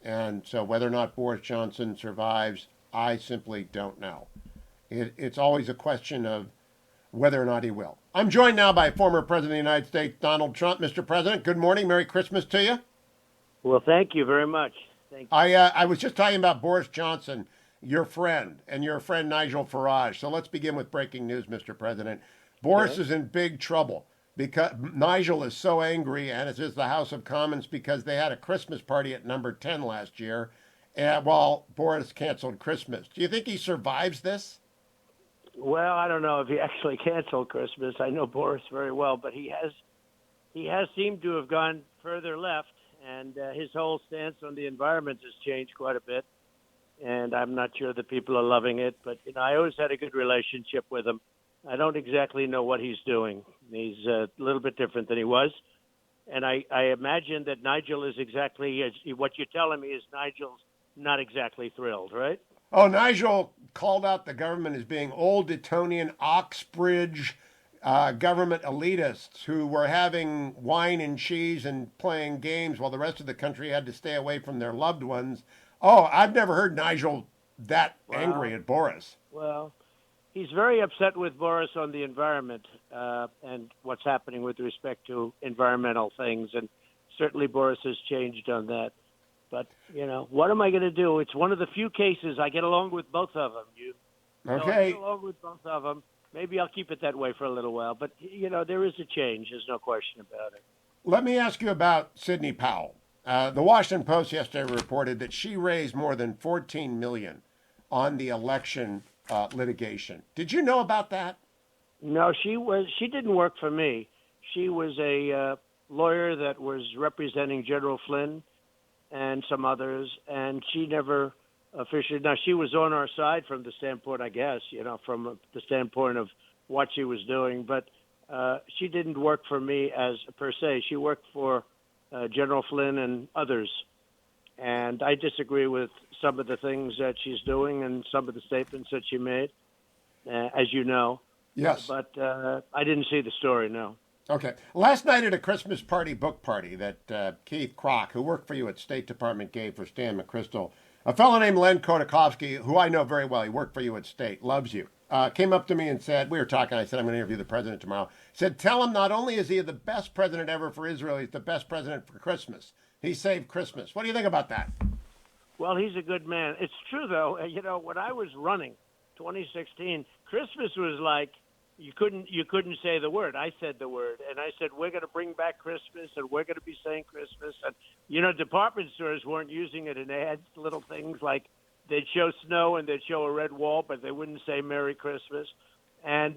And so whether or not Boris Johnson survives, I simply don't know. It's always a question of whether or not he will. I'm joined now by former President of the United States, Donald Trump. Mr. President, good morning. Merry Christmas to you. Well, thank you very much. Thank you. I was just talking about Boris Johnson, your friend, and your friend Nigel Farage. So let's begin with breaking news, Mr. President. Boris Okay. is in big trouble because Nigel is so angry, and it is the House of Commons because they had a Christmas party at number 10 last year, while Boris canceled Christmas. Do you think he survives this? Well, I don't know if he actually canceled Christmas. I know Boris very well, but he has seemed to have gone further left, and his whole stance on the environment has changed quite a bit. And I'm not sure that people are loving it, but I always had a good relationship with him. I don't exactly know what he's doing. He's a little bit different than he was. And I imagine that Nigel is exactly what you're telling me is Nigel's not exactly thrilled, right? Oh, Nigel called out the government as being old Etonian Oxbridge government elitists who were having wine and cheese and playing games while the rest of the country had to stay away from their loved ones. Oh, I've never heard Nigel that angry at Boris. Well, he's very upset with Boris on the environment and what's happening with respect to environmental things. And certainly Boris has changed on that. But, what am I going to do? It's one of the few cases I get along with both of them. I Okay. get along with both of them. Maybe I'll keep it that way for a little while. But, there is a change. There's no question about it. Let me ask you about Sidney Powell. The Washington Post yesterday reported that she raised more than $14 million on the election litigation. Did you know about that? No, she didn't work for me. She was a lawyer that was representing General Flynn and some others, and she never officially. Now, she was on our side from the standpoint, I guess, from the standpoint of what she was doing, but she didn't work for me as per se. She worked for General Flynn and others, and I disagree with some of the things that she's doing and some of the statements that she made, as you know. Yes. But I didn't see the story, no. Okay. Last night at a Christmas book party that Keith Kroc, who worked for you at State Department, gave for Stan McChrystal, a fellow named Len Kodakovsky, who I know very well, he worked for you at State, loves you, came up to me and said, we were talking, I said, I'm going to interview the president tomorrow. Said, tell him not only is he the best president ever for Israel, he's the best president for Christmas. He saved Christmas. What do you think about that? Well, he's a good man. It's true, though. When I was running 2016, Christmas was like, you couldn't say the word. I said the word, and I said we're going to bring back Christmas, and we're going to be saying Christmas. And department stores weren't using it in ads. Little things like they'd show snow and they'd show a red wall, but they wouldn't say Merry Christmas. And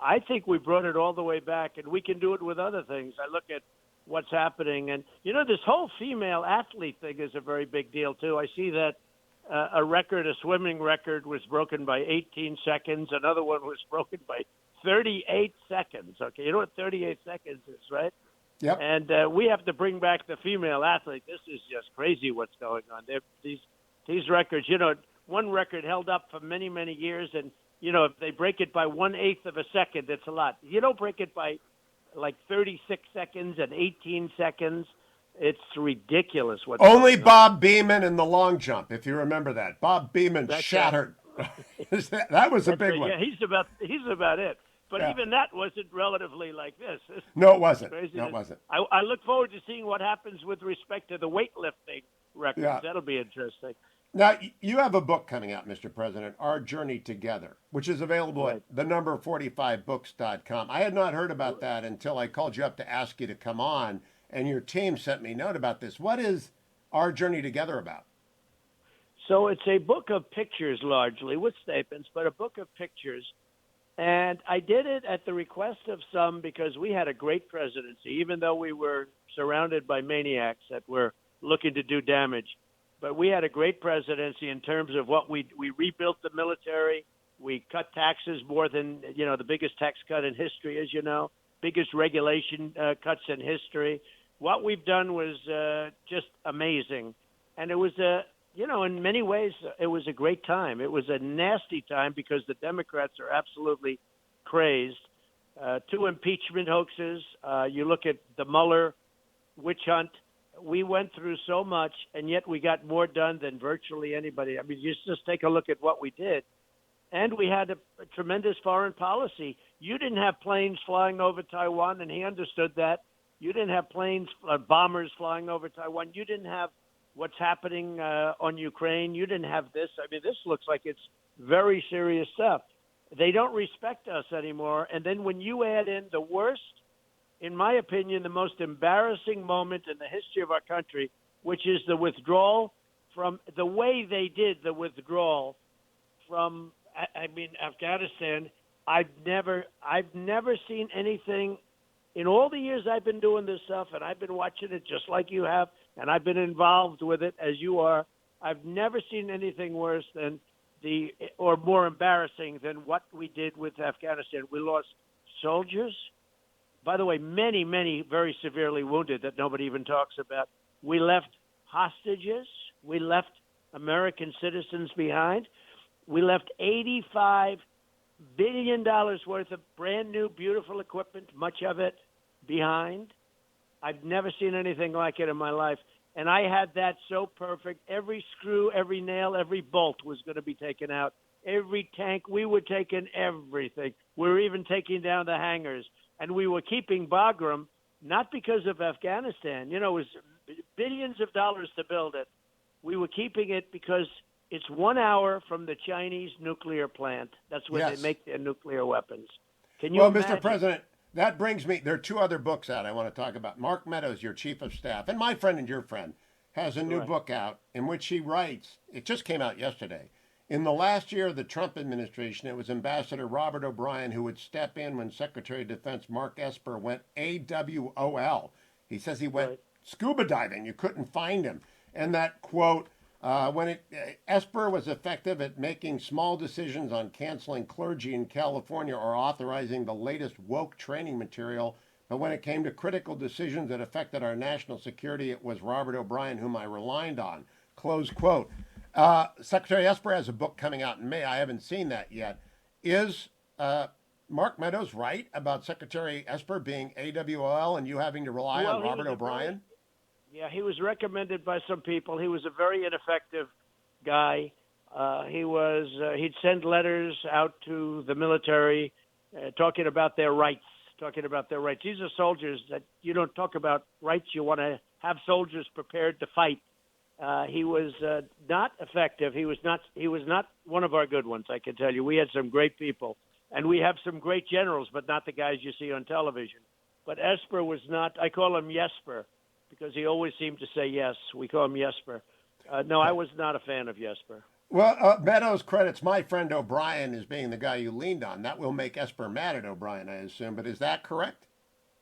I think we brought it all the way back, and we can do it with other things. I look at what's happening, and this whole female athlete thing is a very big deal too. I see that a swimming record, was broken by 18 seconds. Another one was broken by 38 seconds. Okay, you know what 38 seconds is, right? Yep. And we have to bring back the female athlete. This is just crazy what's going on. These records, one record held up for many, many years, and, if they break it by 1/8 of a second, it's a lot. You don't break it by like 36 seconds and 18 seconds. It's ridiculous. Only Bob Beamon in the long jump, if you remember that. Bob Beamon shattered. That was a big one. Yeah, he's about it. But Yeah. even that wasn't relatively like this. No, it wasn't. Crazy. No, it wasn't. I look forward to seeing what happens with respect to the weightlifting records. Yeah. That'll be interesting. Now, you have a book coming out, Mr. President, Our Journey Together, which is available at the number 45books.com. I had not heard about that until I called you up to ask you to come on, and your team sent me a note about this. What is Our Journey Together about? So it's a book of pictures largely with statements, but a book of pictures. And I did it at the request of some because we had a great presidency, even though we were surrounded by maniacs that were looking to do damage. But we had a great presidency in terms of what we rebuilt the military. We cut taxes more than, the biggest tax cut in history, as you know, biggest regulation cuts in history. What we've done was just amazing. And it was in many ways, it was a great time. It was a nasty time because the Democrats are absolutely crazed. 2 impeachment hoaxes. You look at the Mueller witch hunt, we went through so much, and yet we got more done than virtually anybody. I mean, just take a look at what we did. And we had a tremendous foreign policy. You didn't have planes flying over Taiwan, and he understood that. You didn't have planes, bombers flying over Taiwan. You didn't have what's happening on Ukraine. You didn't have this. I mean, this looks like it's very serious stuff. They don't respect us anymore. And then when you add in the worst, in my opinion, the most embarrassing moment in the history of our country, which is the withdrawal from the way they did the withdrawal from, Afghanistan. I've never seen anything in all the years I've been doing this stuff, and I've been watching it just like you have, and I've been involved with it as you are. I've never seen anything worse than or more embarrassing than what we did with Afghanistan. We lost soldiers. By the way, many, many very severely wounded that nobody even talks about. We left hostages. We left American citizens behind. We left $85 billion worth of brand new, beautiful equipment, much of it behind. I've never seen anything like it in my life. And I had that so perfect. Every screw, every nail, every bolt was going to be taken out. Every tank, we were taking everything. We were even taking down the hangars. And we were keeping Bagram, not because of Afghanistan. You know, it was billions of dollars to build it. We were keeping it because it's 1 hour from the Chinese nuclear plant. That's where they make their nuclear weapons. Can you imagine? Mr. President, that brings me, there are two other books out I want to talk about. Mark Meadows, your chief of staff, and my friend and your friend, has a new book out in which he writes, it just came out yesterday, in the last year of the Trump administration, it was Ambassador Robert O'Brien who would step in when Secretary of Defense Mark Esper went AWOL. He says he went scuba diving. You couldn't find him. And that quote, Esper was effective at making small decisions on canceling clergy in California or authorizing the latest woke training material, but when it came to critical decisions that affected our national security, it was Robert O'Brien whom I relied on. Close quote. Secretary Esper has a book coming out in May. I haven't seen that yet. Is Mark Meadows right about Secretary Esper being AWOL and you having to rely on Robert O'Brien? Yeah, he was recommended by some people. He was a very ineffective guy. He'd send letters out to the military talking about their rights. These are soldiers that you don't talk about rights. You want to have soldiers prepared to fight. He was not effective. He was not one of our good ones, I can tell you. We had some great people, and we have some great generals, but not the guys you see on television. But Esper was not. I call him Jesper because he always seemed to say yes. We call him Jesper. No, I was not a fan of Jesper. Well, Meadows credits my friend O'Brien as being the guy you leaned on. That will make Esper mad at O'Brien, I assume. But is that correct?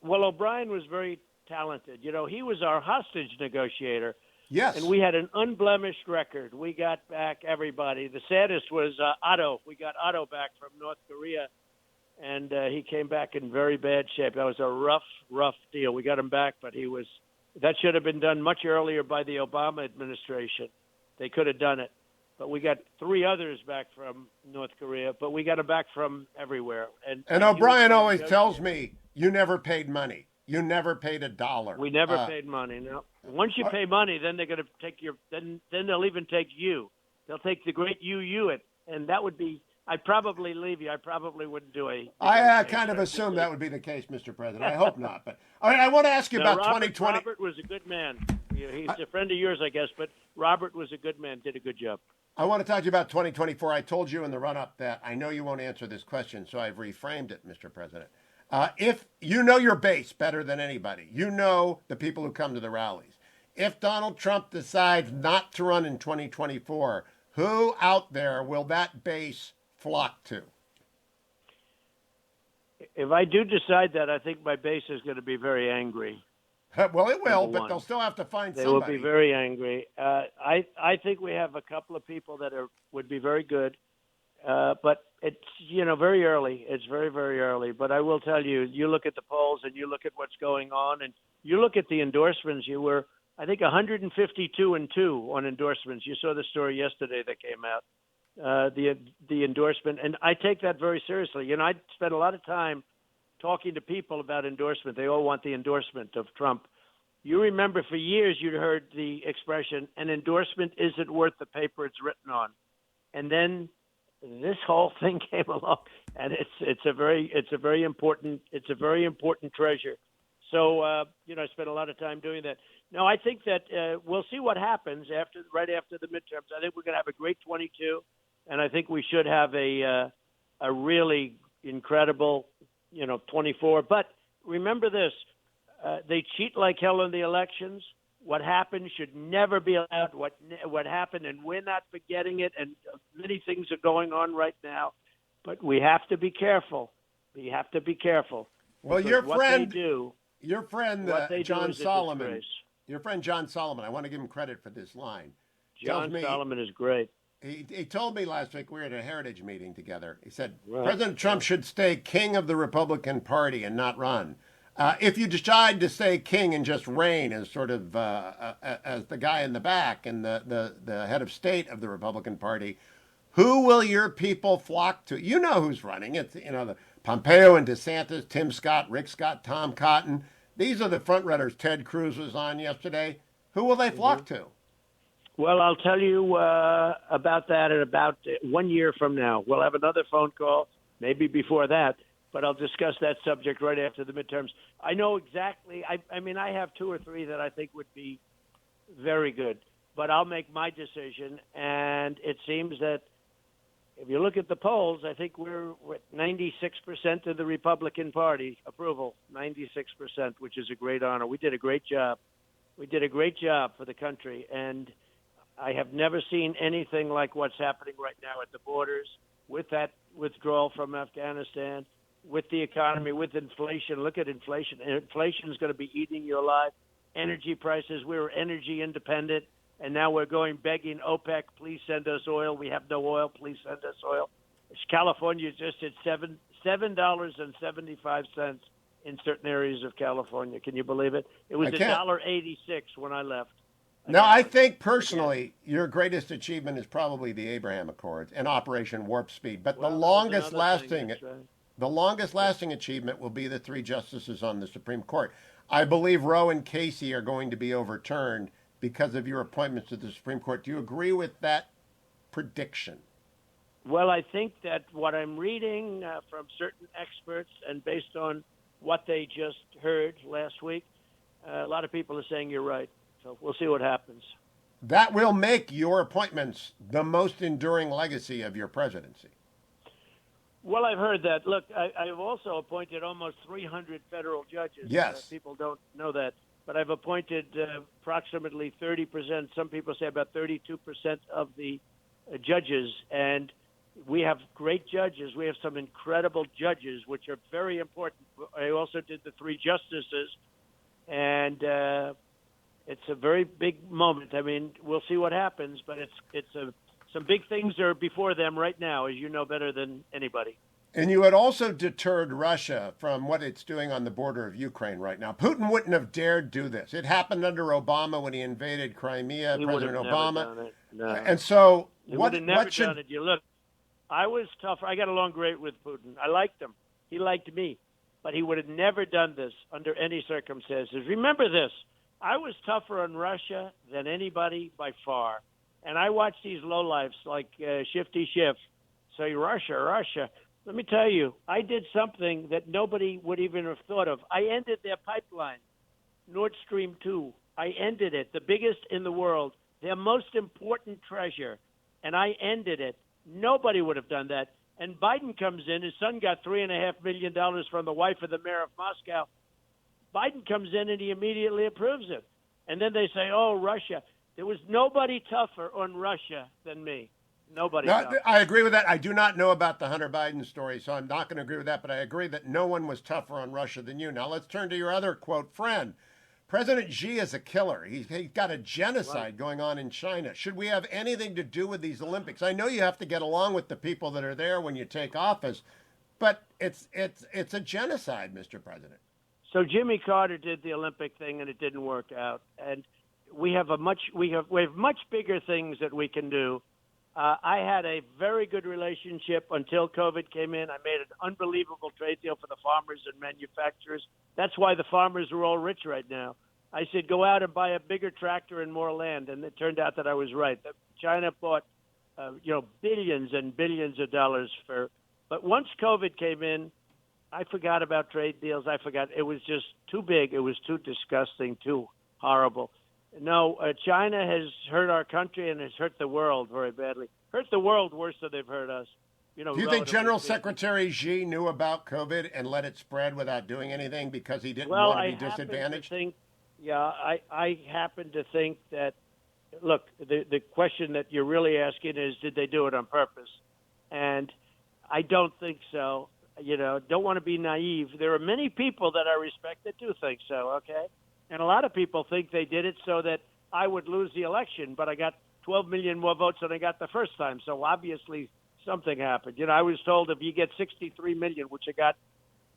Well, O'Brien was very talented. You know, he was our hostage negotiator. Yes. And we had an unblemished record. We got back everybody. The saddest was Otto. We got Otto back from North Korea, and he came back in very bad shape. That was a rough deal. We got him back, but that should have been done much earlier by the Obama administration. They could have done it. But we got 3 others back from North Korea, but we got them back from everywhere. And O'Brien always tells me, you never paid money. You never paid $1. We never paid money, no. Once you pay money, then they're going to take then they'll even take you. They'll take the great and that would be, I'd probably leave you. I probably wouldn't do a. I kind of assumed that would be the case, Mr. President. I hope not. But all right, I want to ask you about 2020. Robert was a good man. He's a friend of yours, I guess, but Robert was a good man, did a good job. I want to talk to you about 2024. I told you in the run-up that I know you won't answer this question, so I've reframed it, Mr. President. If you know your base better than anybody, you know the people who come to the rallies. If Donald Trump decides not to run in 2024, who out there will that base flock to? If I do decide that, I think my base is going to be very angry. Well, it will, but they'll still have to find somebody. They will be very angry. I think we have a couple of people that would be very good, but it's very early. It's very, very early. But I will tell you, you look at the polls and you look at what's going on, and you look at the endorsements. You were, I think, 152-2 on endorsements. You saw the story yesterday that came out, the endorsement, and I take that very seriously. I spent a lot of time talking to people about endorsement. They all want the endorsement of Trump. You remember for years you'd heard the expression, an endorsement isn't worth the paper it's written on. And then this whole thing came along, and it's a very important treasure. So I spent a lot of time doing that. No, I think that we'll see what happens right after the midterms. I think we're going to have a great 22, and I think we should have a really incredible 24. But remember this: they cheat like hell in the elections. What happened should never be allowed. What happened, and we're not forgetting it. And many things are going on right now, but we have to be careful. We have to be careful. Well, your friend John Solomon. Your friend John Solomon. I want to give him credit for this line. John Solomon is great. He told me last week we were at a heritage meeting together. He said President Trump should stay king of the Republican Party and not run. If you decide to stay king and just reign as sort of as the guy in the back and the head of state of the Republican Party, who will your people flock to? You know who's running. It's the Pompeo and DeSantis, Tim Scott, Rick Scott, Tom Cotton. These are the front runners. Ted Cruz was on yesterday. Who will they flock to? Well, I'll tell you about that in about 1 year from now. We'll have another phone call, maybe before that. But I'll discuss that subject right after the midterms. I know exactly. I mean, I have two or three that I think would be very good. But I'll make my decision. And it seems that if you look at the polls, I think we're at 96% of the Republican Party approval, 96%, which is a great honor. We did a great job. We did a great job for the country. And I have never seen anything like what's happening right now at the borders with that withdrawal from Afghanistan, with the economy, with inflation. Look at inflation. Inflation is going to be eating you alive. Energy prices, we were energy independent, and now we're going begging OPEC, please send us oil. We have no oil. Please send us oil. California just hit $7.75 in certain areas of California. Can you believe it? It was $1.86 when I left. No, I think personally your greatest achievement is probably the Abraham Accords and Operation Warp Speed. But the longest lasting achievement will be the three justices on the Supreme Court. I believe Roe and Casey are going to be overturned because of your appointments to the Supreme Court. Do you agree with that prediction? Well, I think that what I'm reading from certain experts and based on what they just heard last week, a lot of people are saying you're right. So we'll see what happens. That will make your appointments the most enduring legacy of your presidency. Well, I've heard that. Look, I've also appointed almost 300 federal judges. Yes. People don't know that. But I've appointed approximately 30%, some people say about 32% of the judges. And we have great judges. We have some incredible judges, which are very important. I also did the three justices. And it's a very big moment. I mean, we'll see what happens, but some big things are before them right now, as you know better than anybody. And you had also deterred Russia from what it's doing on the border of Ukraine right now. Putin wouldn't have dared do this. It happened under Obama when he invaded Crimea, President Obama. No. And so he would have never done it. You look, I was tough. I got along great with Putin. I liked him. He liked me. But he would have never done this under any circumstances. Remember this. I was tougher on Russia than anybody by far. And I watch these lowlifes like Shifty Schiff say, Russia. Let me tell you, I did something that nobody would even have thought of. I ended their pipeline, Nord Stream 2. I ended it, the biggest in the world, their most important treasure, and I ended it. Nobody would have done that. And Biden comes in. His son got $3.5 million from the wife of the mayor of Moscow. Biden comes in and he immediately approves it. And then they say, oh, Russia. There was nobody tougher on Russia than me. Nobody. No, I agree with that. I do not know about the Hunter Biden story, so I'm not going to agree with that. But I agree that no one was tougher on Russia than you. Now let's turn to your other quote friend. President Xi is a killer. He's got a genocide going on in China. Should we have anything to do with these Olympics? I know you have to get along with the people that are there when you take office, but it's a genocide, Mr. President. So Jimmy Carter did the Olympic thing and it didn't work out. And we have much bigger things that we can do. I had a very good relationship until COVID came in. I made an unbelievable trade deal for the farmers and manufacturers. That's why the farmers are all rich right now. I said, go out and buy a bigger tractor and more land. And it turned out that I was right. China bought, billions and billions of dollars for. But once COVID came in, I forgot about trade deals. I forgot. It was just too big. It was too disgusting, too horrible. No, China has hurt our country and has hurt the world very badly. Hurt the world worse than they've hurt us. Do you think General Secretary Xi knew about COVID and let it spread without doing anything because he didn't want to be disadvantaged? I happen to think that, look, the question that you're really asking is, did they do it on purpose? And I don't think so. Don't want to be naive. There are many people that I respect that do think so, okay? And a lot of people think they did it so that I would lose the election, but I got 12 million more votes than I got the first time. So obviously something happened. I was told if you get 63 million, which I got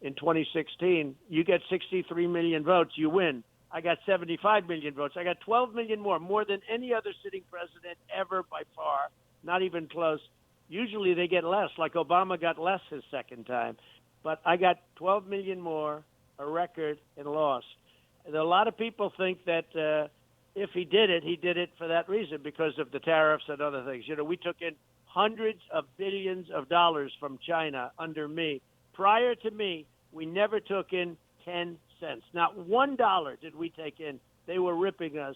in 2016, you get 63 million votes, you win. I got 75 million votes. I got 12 million more than any other sitting president ever by far, not even close. Usually they get less, like Obama got less his second time. But I got 12 million more, a record, and lost. And a lot of people think that if he did it for that reason, because of the tariffs and other things. We took in hundreds of billions of dollars from China under me. Prior to me, we never took in 10 cents. Not $1 did we take in. They were ripping us.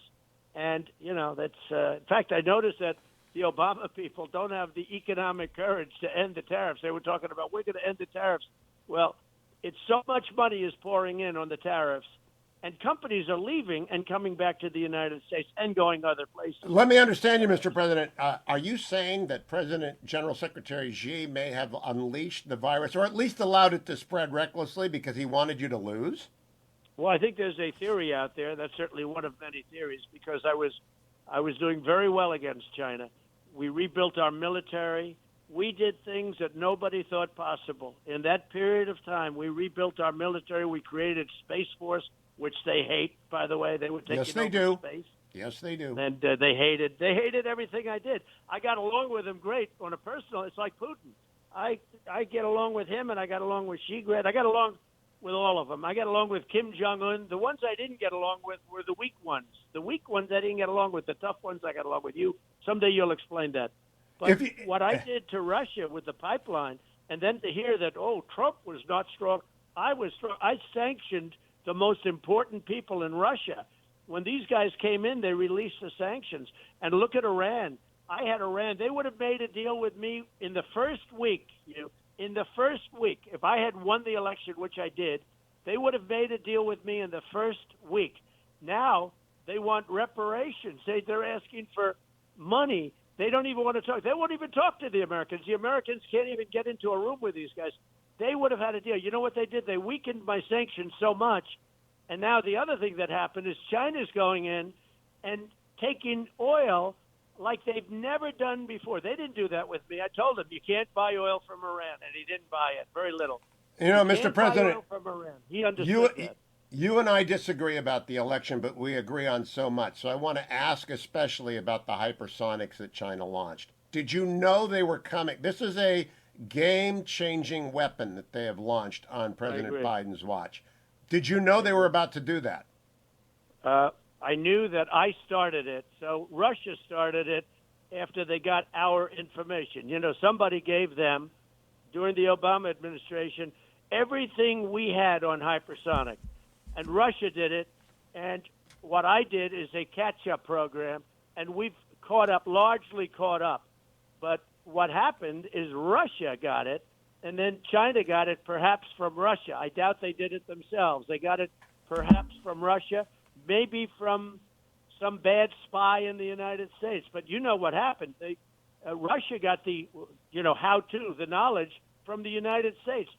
And, that's in fact, I noticed that the Obama people don't have the economic courage to end the tariffs. They were talking about, we're going to end the tariffs. Well, it's so much money is pouring in on the tariffs, and companies are leaving and coming back to the United States and going other places. Let me understand you, Mr. President. Are you saying that General Secretary Xi may have unleashed the virus, or at least allowed it to spread recklessly because he wanted you to lose? Well, I think there's a theory out there. That's certainly one of many theories, because I was doing very well against China. We rebuilt our military. We did things that nobody thought possible. In that period of time, we rebuilt our military. We created Space Force, which they hate, by the way. They were taking over space. Yes, they do. And they hated everything I did. I got along with them great on a personal. It's like Putin. I get along with him, and I got along with Xi. I got along with all of them. I got along with Kim Jong-un. The ones I didn't get along with were the weak ones. The weak ones I didn't get along with. The tough ones I got along with. You. Someday you'll explain that. But what I did to Russia with the pipeline, and then to hear that, Trump was not strong. I was strong. I sanctioned the most important people in Russia. When these guys came in, they released the sanctions. And look at Iran. I had Iran. They would have made a deal with me in the first week. In the first week, if I had won the election, which I did, they would have made a deal with me in the first week. Now they want reparations. They're asking for money. They don't even want to talk. They won't even talk to the Americans. The Americans can't even get into a room with these guys. They would have had a deal. You know what they did? They weakened my sanctions so much. And now the other thing that happened is China's going in and taking oil like they've never done before. They didn't do that with me. I told them, you can't buy oil from Iran, and he didn't buy it. Very little. Mr. President, buy oil from Iran. He understood that. You and I disagree about the election, but we agree on so much. So I want to ask especially about the hypersonics that China launched. Did you know they were coming? This is a game-changing weapon that they have launched on President Biden's watch. Did you know they were about to do that? I knew that I started it. So Russia started it after they got our information. Somebody gave them, during the Obama administration, everything we had on hypersonic. And Russia did it. And what I did is a catch-up program, and we've largely caught up. But what happened is Russia got it, and then China got it perhaps from Russia. I doubt they did it themselves. They got it perhaps from Russia, maybe from some bad spy in the United States. But you know what happened. Russia got the, how-to, the knowledge from the United States.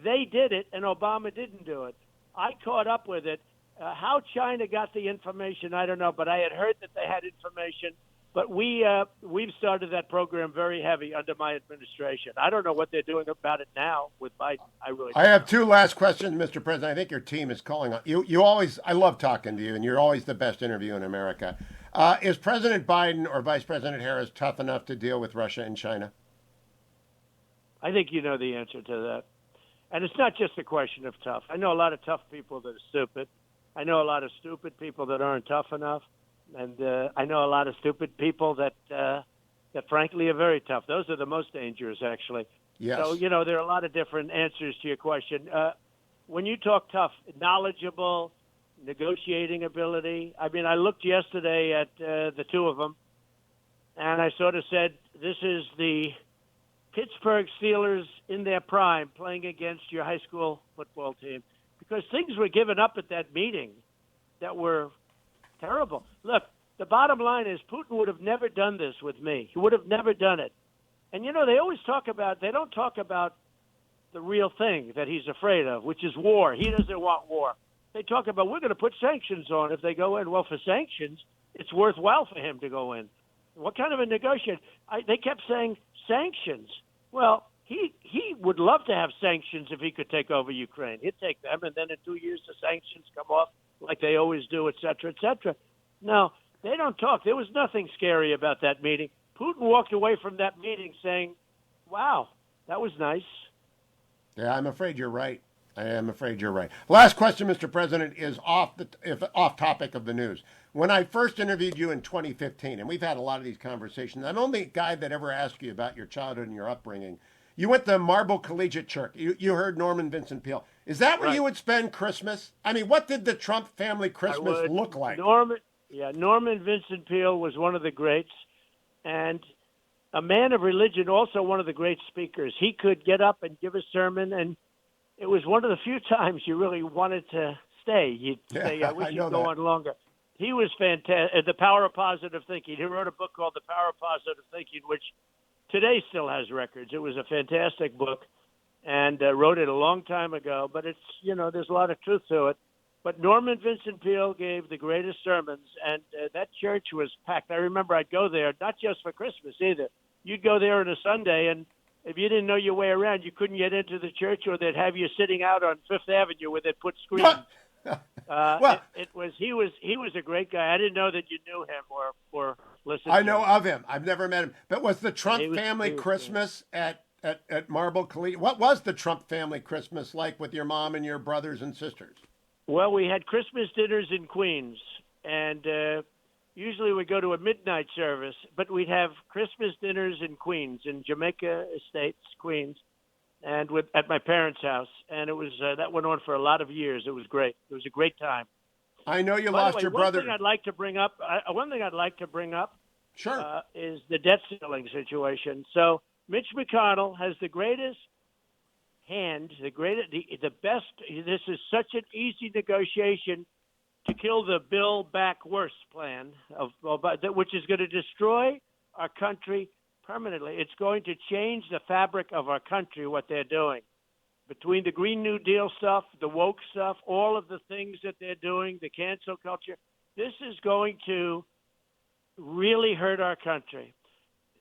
They did it, and Obama didn't do it. I caught up with it. How China got the information, I don't know, but I had heard that they had information. But we've started that program very heavy under my administration. I don't know what they're doing about it now with Biden. I have two last questions, Mr. President. I think your team is calling on you. I love talking to you, and you're always the best interview in America. Is President Biden or Vice President Harris tough enough to deal with Russia and China? I think you know the answer to that. And it's not just a question of tough. I know a lot of tough people that are stupid. I know a lot of stupid people that aren't tough enough, and I know a lot of stupid people that frankly are very tough. Those are the most dangerous, actually. Yes. So, there are a lot of different answers to your question. When you talk tough, knowledgeable, negotiating ability, I mean, I looked yesterday at the two of them, and I sort of said, this is the Pittsburgh Steelers in their prime playing against your high school football team, because things were given up at that meeting that were terrible. Look, the bottom line is Putin would have never done this with me. He would have never done it. And, they always they don't talk about the real thing that he's afraid of, which is war. He doesn't want war. They talk about, we're going to put sanctions on if they go in. Well, for sanctions, it's worthwhile for him to go in. What kind of a negotiation? They kept saying sanctions. Well, he would love to have sanctions if he could take over Ukraine. He'd take them, and then in 2 years the sanctions come off like they always do, et cetera, et cetera. No, they don't talk. There was nothing scary about that meeting. Putin walked away from that meeting saying, wow, that was nice. Yeah, I'm afraid you're right. I am afraid you're right. Last question, Mr. President, is off topic of the news. When I first interviewed you in 2015, and we've had a lot of these conversations, I'm the only guy that ever asked you about your childhood and your upbringing. You went to Marble Collegiate Church. You heard Norman Vincent Peale. Is that where you would spend Christmas? I mean, what did the Trump family Christmas look like? Norman Vincent Peale was one of the greats, and a man of religion, also one of the great speakers. He could get up and give a sermon, and it was one of the few times you really wanted to stay. You'd say, I wish you'd go on longer. He was fantastic. The Power of Positive Thinking. He wrote a book called The Power of Positive Thinking, which today still has records. It was a fantastic book, and wrote it a long time ago. But it's, there's a lot of truth to it. But Norman Vincent Peale gave the greatest sermons, and that church was packed. I remember I'd go there, not just for Christmas either. You'd go there on a Sunday, and if you didn't know your way around, you couldn't get into the church, or they'd have you sitting out on Fifth Avenue where they'd put screens. He was a great guy. I didn't know that you knew him or listened. I know of him. I've never met him. But was the Trump family Christmas at Marble Collegiate? What was the Trump family Christmas like with your mom and your brothers and sisters? Well, we had Christmas dinners in Queens, and usually we'd go to a midnight service, but we'd have Christmas dinners in Queens, in Jamaica Estates, Queens, and at my parents' house. And it was that went on for a lot of years. It was great. It was a great time. I know you lost your brother. One thing I'd like to bring up sure, is the debt ceiling situation. So Mitch McConnell has the greatest hand, the best. This is such an easy negotiation to kill the Build Back Worse plan, which is going to destroy our country permanently. It's going to change the fabric of our country, what they're doing. Between the Green New Deal stuff, the woke stuff, all of the things that they're doing, the cancel culture, this is going to really hurt our country.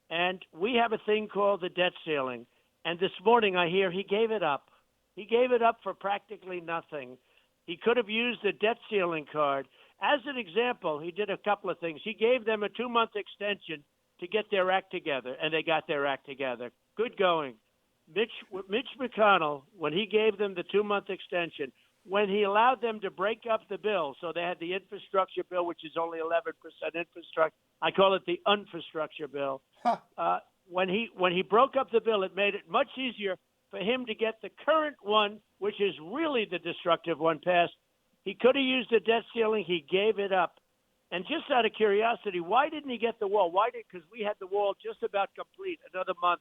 And we have a thing called the debt ceiling. And this morning I hear he gave it up. He gave it up for practically nothing. He could have used the debt ceiling card. As an example, he did a couple of things. He gave them a 2-month extension to get their act together, and they got their act together. Good going. Mitch McConnell, when he gave them the 2-month extension, when he allowed them to break up the bill, so they had the infrastructure bill, which is only 11% infrastructure. I call it the unfrastructure bill. When he broke up the bill, it made it much easier for him to get the current one, which is really the destructive one, passed. He could have used the debt ceiling. He gave it up. And just out of curiosity, why didn't he get the wall? Because we had the wall just about complete. Another month,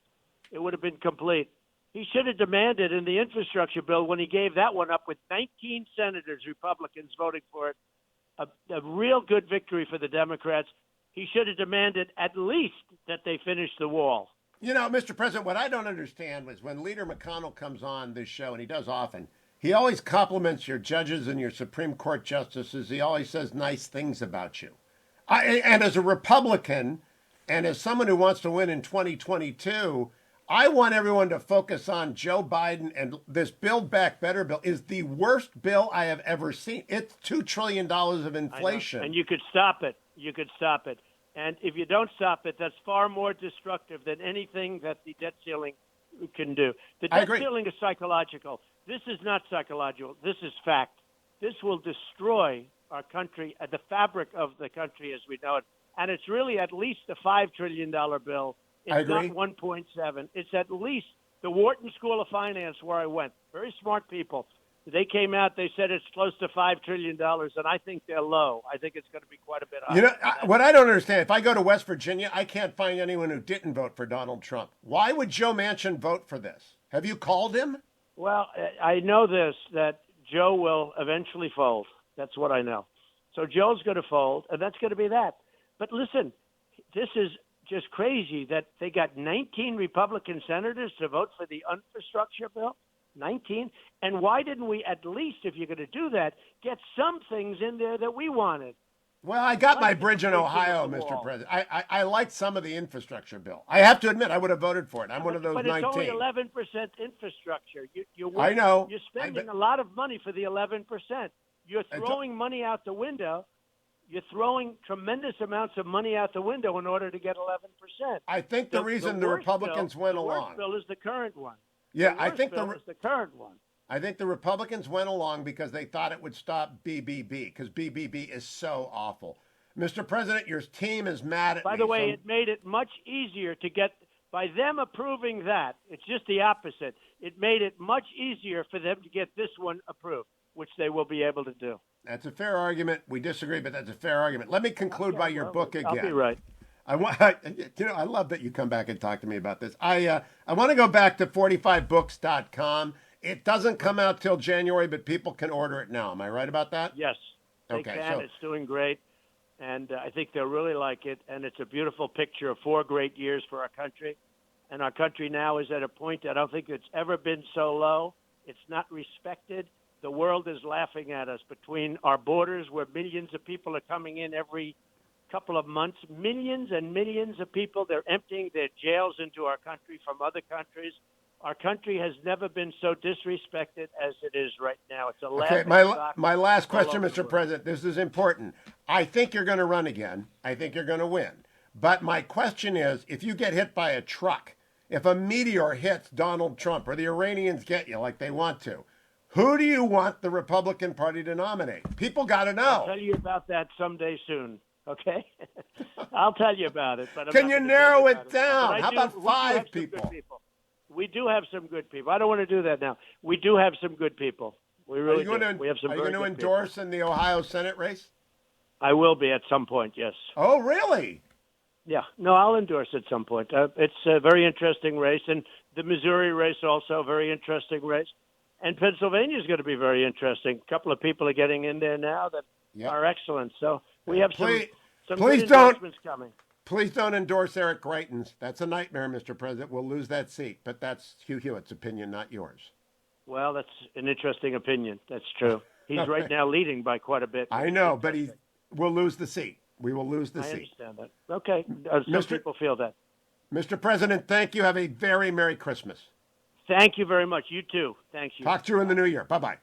it would have been complete. He should have demanded in the infrastructure bill, when he gave that one up with 19 senators, Republicans, voting for it, a real good victory for the Democrats. He should have demanded at least that they finish the wall. Mr. President, what I don't understand was when Leader McConnell comes on this show, and he does often, he always compliments your judges and your Supreme Court justices. He always says nice things about you. And as a Republican, and as someone who wants to win in 2022, I want everyone to focus on Joe Biden, and this Build Back Better bill is the worst bill I have ever seen. It's $2 trillion of inflation. And you could stop it. And if you don't stop it, that's far more destructive than anything that the debt ceiling can do. The debt ceiling is psychological. This is not psychological. This is fact. This will destroy our country, the fabric of the country as we know it. And it's really at least a $5 trillion bill. I It's not agree. 1.7. It's at least the Wharton School of Finance where I went. Very smart people. They came out, they said it's close to $5 trillion, and I think they're low. I think it's going to be quite a bit higher. You know, what I don't understand, if I go to West Virginia, I can't find anyone who didn't vote for Donald Trump. Why would Joe Manchin vote for this? Have you called him? Well, I know this, that Joe will eventually fold. That's what I know. So Joe's going to fold, and that's going to be that. But listen, this is just crazy that they got 19 Republican senators to vote for the infrastructure bill. 19. And why didn't we at least, if you're going to do that, get some things in there that we wanted? Well, I got my bridge in Ohio, Mr. President. I liked some of the infrastructure bill. I have to admit, I would have voted for it. I'm one of those but 19. But it's only 11% infrastructure. I know. You're spending a lot of money for the 11%. You're throwing money out the window. You're throwing tremendous amounts of money out the window in order to get 11%. I think the reason the Republicans went along. The worst bill is the current one. Yeah, the I think bill is the current one. I think the Republicans went along because they thought it would stop BBB, because BBB is so awful. Mr. President, your team is mad at me. By the way, it made it much easier to get, by them approving that, it's just the opposite. It made it much easier for them to get this one approved, which they will be able to do. That's a fair argument. We disagree, but that's a fair argument. Let me conclude by your book again. I'll be right. I love that you come back and talk to me about this. I want to go back to 45books.com. It doesn't come out till January, but people can order it now. Am I right about that? Yes, they Okay, can. so It's doing great, and I think they'll really like it. And it's a beautiful picture of 4 great years for our country. And our country now is at a point I don't think it's ever been so low. It's not respected. The world is laughing at us between our borders, where millions of people are coming in every couple of months. Millions and millions of people. They're emptying their jails into our country from other countries. Our country has never been so disrespected as it is right now. It's a laughing stock. My last question, all over the Mr. world. President. This is important. I think you're going to run again. I think you're going to win. But my question is, if you get hit by a truck, if a meteor hits Donald Trump or the Iranians get you like they want to, who do you want the Republican Party to nominate? People got to know. I'll tell you about that someday soon. Okay, I'll tell you about it. But Can you narrow it down? How about 5 people? We do have some good people. I don't want to do that now. We do have some good people. We really do. We have some. Are you very going to good endorse people. in the Ohio Senate race? I will be at some point. Yes. Oh, really? Yeah. No, I'll endorse at some point. It's a very interesting race, and the Missouri race also a very interesting race, and Pennsylvania is going to be very interesting. A couple of people are getting in there now that are excellent. So we have some good endorsements coming. Please don't endorse Eric Greitens. That's a nightmare, Mr. President. We'll lose that seat. But that's Hugh Hewitt's opinion, not yours. Well, that's an interesting opinion. That's true. He's right now leading by quite a bit. I know, but we'll lose the seat. We will lose the seat. I understand that. Okay. Some people feel that. Mr. President, thank you. Have a very Merry Christmas. Thank you very much. You too. Thanks. Talk to you in the new year. Bye-bye.